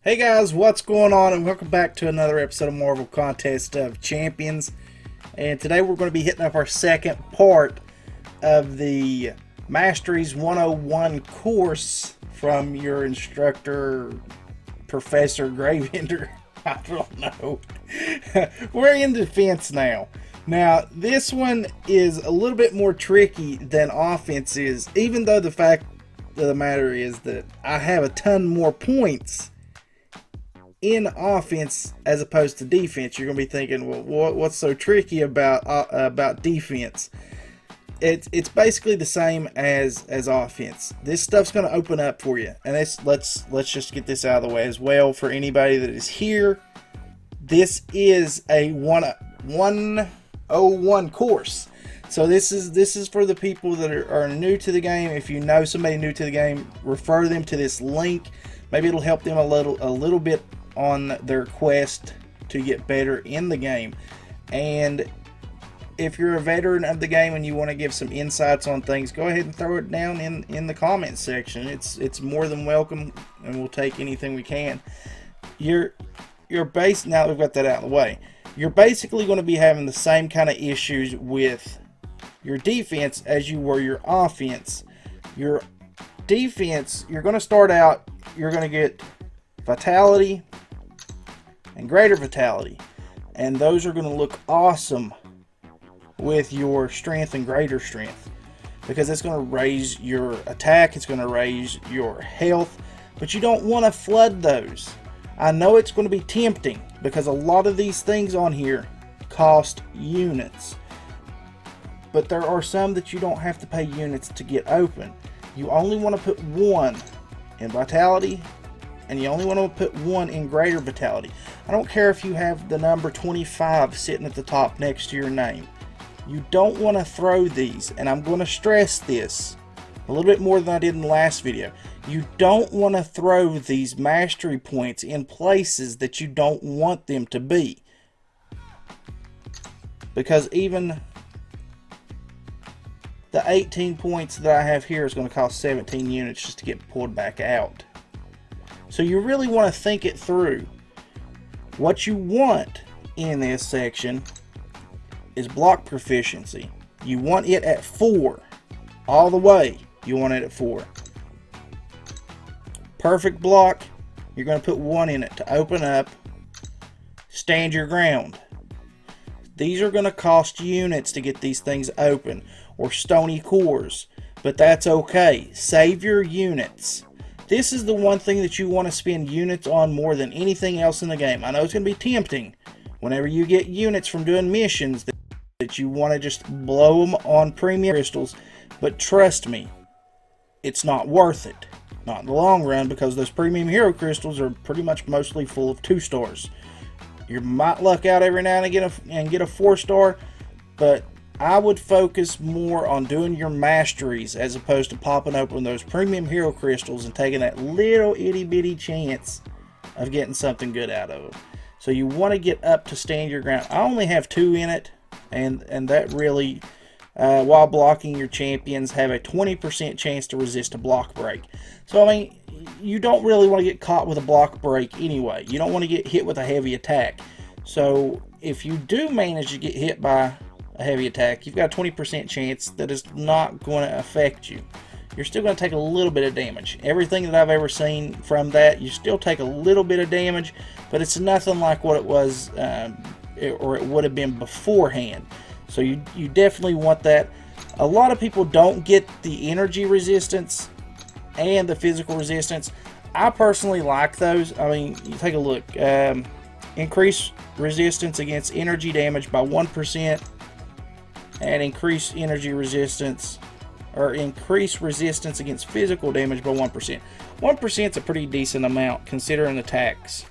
Hey guys, what's going on, and welcome back to another episode of Marvel Contest of Champions. And today we're going to be hitting up our second part of the Masteries 101 course from your instructor, Professor Gravender. I don't know. We're in defense now. Now, this one is a little bit more tricky than offense is, even though the fact of the matter is that I have a ton more points in offense as opposed to defense. You're going to be thinking, well, what's so tricky about defense? It's basically the same as offense. This stuff's going to open up for you, and let's just get this out of the way as well for anybody that is here. This is a 101 course. So this is for the people that are new to the game. If you know somebody new to the game, refer them to this link. Maybe it'll help them a little bit on their quest to get better in the game. And if you're a veteran of the game and you want to give some insights on things, go ahead and throw it down in the comments section. It's more than welcome, and we'll take anything we can. Your base, now that we've got that out of the way, you're basically going to be having the same kind of issues with your defense as you were your offense. Your defense, you're going to start out, you're going to get vitality and greater vitality, and those are going to look awesome with your strength and greater strength, because it's going to raise your attack, it's going to raise your health, but you don't want to flood those. I know it's going to be tempting because a lot of these things on here cost units, but there are some that you don't have to pay units to get open. You only want to put one in vitality, and you only want to put one in greater vitality. I don't care if you have the number 25 sitting at the top next to your name. You don't want to throw these, and I'm going to stress this a little bit more than I did in the last video. You don't want to throw these mastery points in places that you don't want them to be, because even the 18 points that I have here is going to cost 17 units just to get pulled back out. So you really want to think it through. What you want in this section is block proficiency. You want it at 4. All the way, you want it at 4. Perfect block, you're going to put 1 in it to open up. Stand your ground. These are going to cost units to get these things open, or stony cores, but that's okay. Save your units. This is the one thing that you want to spend units on more than anything else in the game. I know it's going to be tempting whenever you get units from doing missions that you want to just blow them on premium crystals, but trust me, it's not worth it. Not in the long run, because those premium hero crystals are pretty much mostly full of 2 stars. You might luck out every now and again and get a 4-star, but I would focus more on doing your masteries as opposed to popping open those premium hero crystals and taking that little itty bitty chance of getting something good out of them. So you want to get up to stand your ground. I only have 2 in it, and that really, while blocking, your champions have a 20% chance to resist a block break. So I mean, you don't really want to get caught with a block break anyway. You don't want to get hit with a heavy attack. So if you do manage to get hit by a heavy attack, you've got a 20% chance that it's not going to affect you. You're still going to take a little bit of damage. Everything that I've ever seen from that, you still take a little bit of damage, but it's nothing like what it was or it would have been beforehand. So you definitely want that. A lot of people don't get the energy resistance and the physical resistance. I personally like those. I mean, you take a look. Increase resistance against energy damage by 1%, and increase energy resistance, or increase resistance against physical damage by 1%. 1% is a pretty decent amount considering the tax.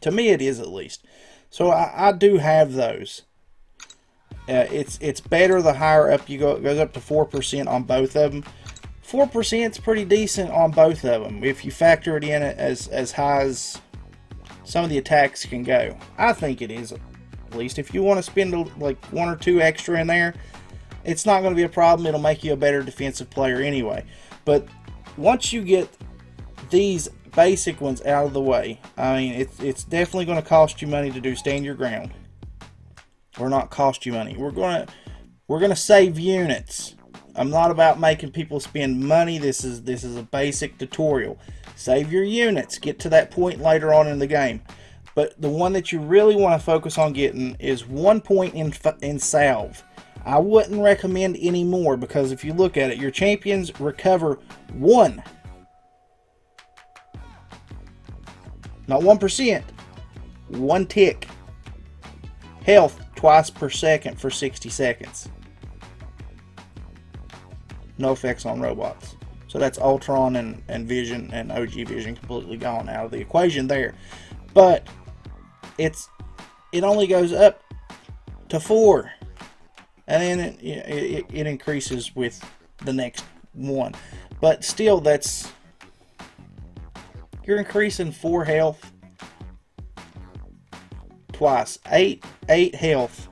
To me, it is, at least. So I do have those. It's better the higher up you go. It goes up to 4% on both of them. 4% is pretty decent on both of them if you factor it in as high as some of the attacks can go. I think it is. At least if you want to spend like 1 or 2 extra in there, it's not going to be a problem. It'll make you a better defensive player anyway. But once you get these basic ones out of the way. I mean, it's definitely going to cost you money to do stand your ground. Or not cost you money. We're gonna save units. I'm not about making people spend money. This is a basic tutorial. Save your units. Get to that point later on in the game. But the one that you really want to focus on getting is 1 point in Salve. I wouldn't recommend any more, because if you look at it, your champions recover 1. Not 1%. 1 tick. Health twice per second for 60 seconds. No effects on robots. So that's Ultron and Vision and OG Vision completely gone out of the equation there. But it only goes up to 4. And then it increases with the next one. But still, you're increasing 4 health twice. 8 health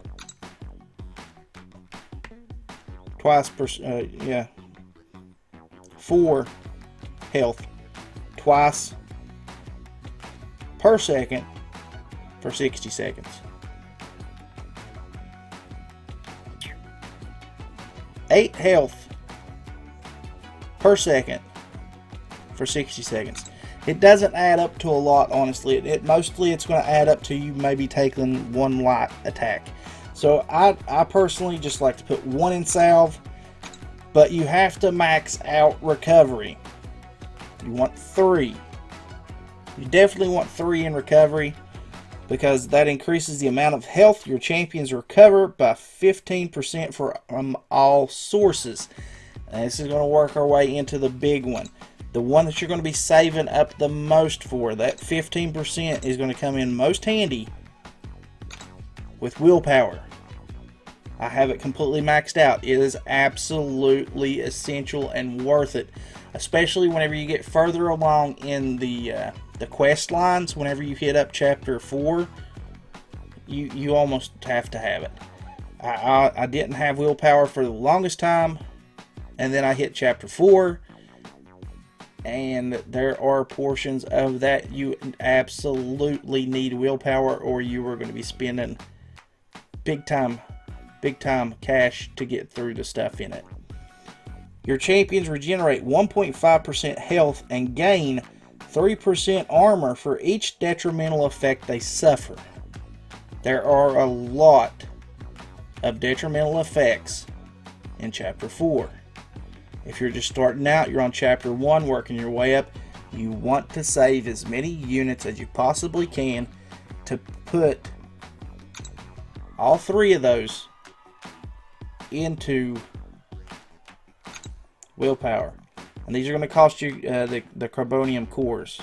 twice per 4 health twice per second for 60 seconds. Eight health per second for 60 seconds. It doesn't add up to a lot, honestly. Mostly it's going to add up to you maybe taking 1 light attack. So I personally just like to put 1 in Salve, but you have to max out recovery. You want 3. You definitely want 3 in recovery, because that increases the amount of health your champions recover by 15% from all sources. And this is going to work our way into the big one. The one that you're going to be saving up the most for. That 15% is going to come in most handy with Willpower. I have it completely maxed out. It is absolutely essential and worth it. Especially whenever you get further along in the quest lines. Whenever you hit up chapter 4, you almost have to have it. I didn't have Willpower for the longest time, and then I hit chapter 4, and there are portions of that you absolutely need Willpower, or you are going to be spending big time cash to get through the stuff in it. Your champions regenerate 1.5% health and gain 3% armor for each detrimental effect they suffer. There are a lot of detrimental effects in Chapter 4. If you're just starting out, you're on Chapter 1, working your way up, you want to save as many units as you possibly can to put all 3 of those into Willpower. And these are going to cost you the carbonium cores.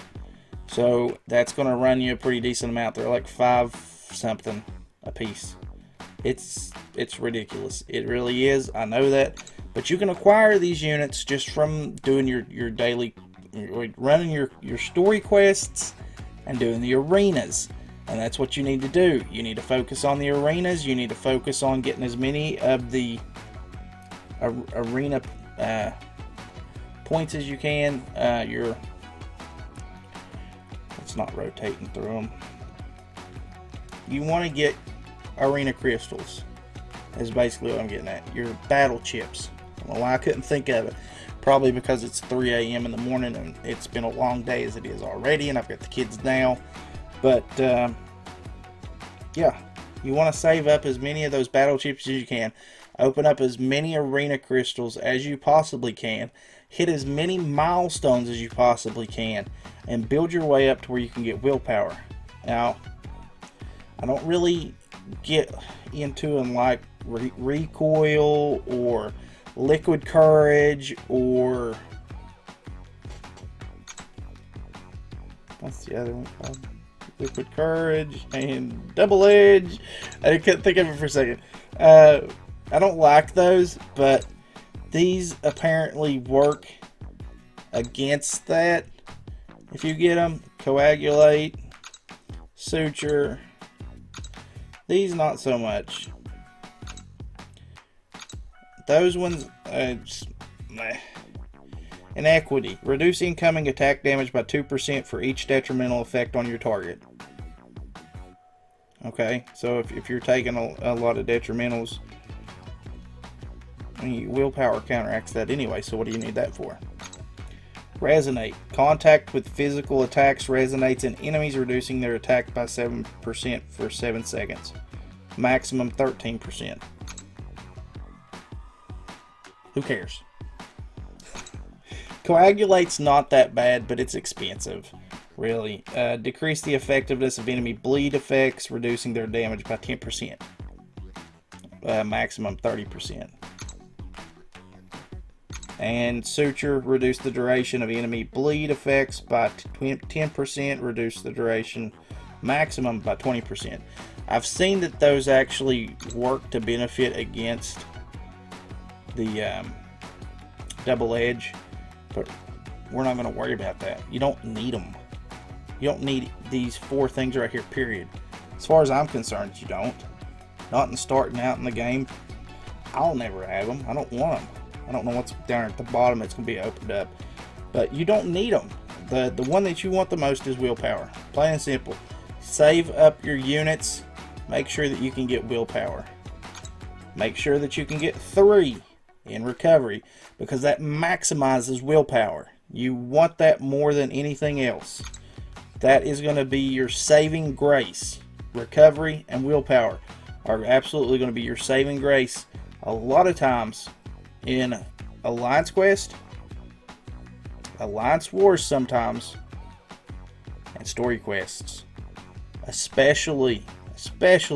So that's going to run you a pretty decent amount. They're like 5 something a piece. It's ridiculous. It really is. I know that. But you can acquire these units just from doing your daily, running your story quests and doing the arenas. And that's what you need to do. You need to focus on the arenas. You need to focus on getting as many of the arena points as you can. It's not rotating through them. You want to get arena crystals. Is basically what I'm getting at. Your battle chips. I don't know why I couldn't think of it. Probably because it's 3 a.m. in the morning and it's been a long day as it is already, and I've got the kids now. But yeah, you want to save up as many of those battle chips as you can. Open up as many arena crystals as you possibly can. Hit as many milestones as you possibly can. And build your way up to where you can get Willpower. Now, I don't really get into them like Recoil or Liquid Courage or... what's the other one called? Liquid Courage and Double Edge. I couldn't think of it for a second. I don't like those, but these apparently work against that. If you get them, Coagulate, Suture. These not so much. Those ones, Inequity. Reduce incoming attack damage by 2% for each detrimental effect on your target. Okay, so if you're taking a lot of detrimentals, willpower counteracts that anyway, so what do you need that for? Resonate. Contact with physical attacks resonates in enemies, reducing their attack by 7% for 7 seconds. Maximum 13%. Who cares? Coagulate's not that bad, but it's expensive. Really. Decrease the effectiveness of enemy bleed effects, reducing their damage by 10%. Maximum 30%. And Suture, reduce the duration of enemy bleed effects by 10%, reduce the duration maximum by 20%. I've seen that those actually work to benefit against the double edge, but we're not going to worry about that. You don't need them. You don't need these 4 things right here, period. As far as I'm concerned, you don't. Not in starting out in the game. I'll never have them. I don't want them. I don't know what's down at the bottom that's going to be opened up. But you don't need them. The one that you want the most is willpower. Plain and simple. Save up your units. Make sure that you can get willpower. Make sure that you can get 3 in recovery, because that maximizes willpower. You want that more than anything else. That is going to be your saving grace. Recovery and willpower are absolutely going to be your saving grace a lot of times in Alliance Quest, Alliance Wars sometimes, and story quests. Especially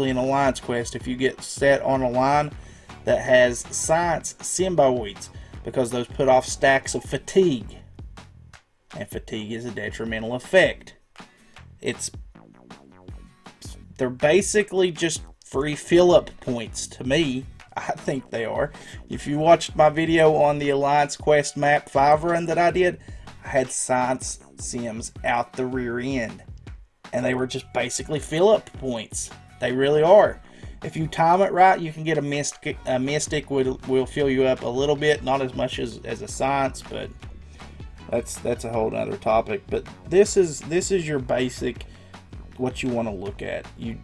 in Alliance Quest, if you get set on a line that has science symbiotes, because those put off stacks of fatigue, and fatigue is a detrimental effect. They're basically just free fill-up points to me. I think they are. If you watched my video on the Alliance Quest map 5 run that I did, I had science sims out the rear end, and they were just basically fill-up points. They really are. If you time it right, you can get a mystic. A mystic will fill you up a little bit, not as much as a science, but that's a whole other topic. But this is your basic, what you want to look at. You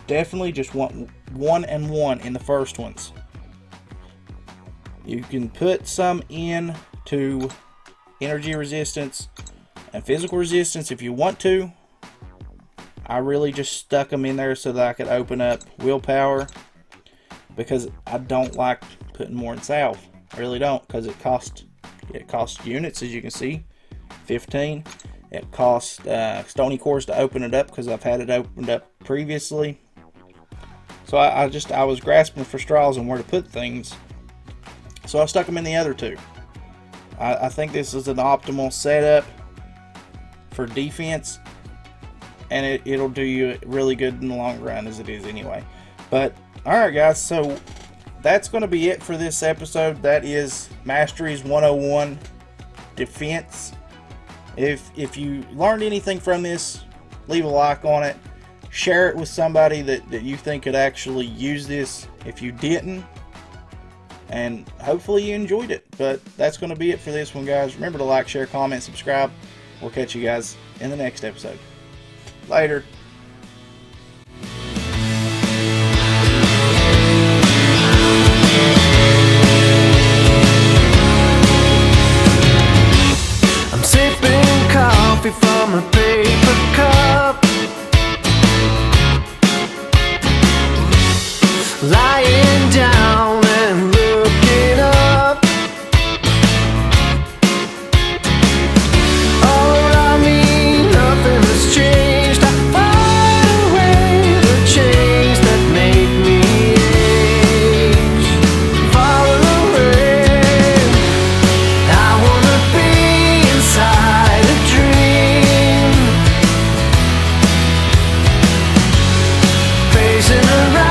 definitely just want 1 and 1 in the first ones. You can put some in to energy resistance and physical resistance if you want to. I really just stuck them in there so that I could open up willpower, because I don't like putting more in Salve. I really don't, because it costs units, as you can see, 15. It costs stony cores to open it up, because I've had it opened up previously. So I was grasping for straws on where to put things, so I stuck them in the other 2. I think this is an optimal setup for defense, and it'll do you really good in the long run, as it is anyway. But alright guys, so that's going to be it for this episode. That is Masteries 101 Defense. If you learned anything from this, leave a like on it. Share it with somebody that you think could actually use this if you didn't. And hopefully you enjoyed it. But that's going to be it for this one, guys. Remember to like, share, comment, subscribe. We'll catch you guys in the next episode. Later. I'm sipping coffee from a paper cup, lying down and looking up. Oh, I mean, nothing has changed. I find away the chains that make me age. Far away, I wanna be inside a dream, pacing around.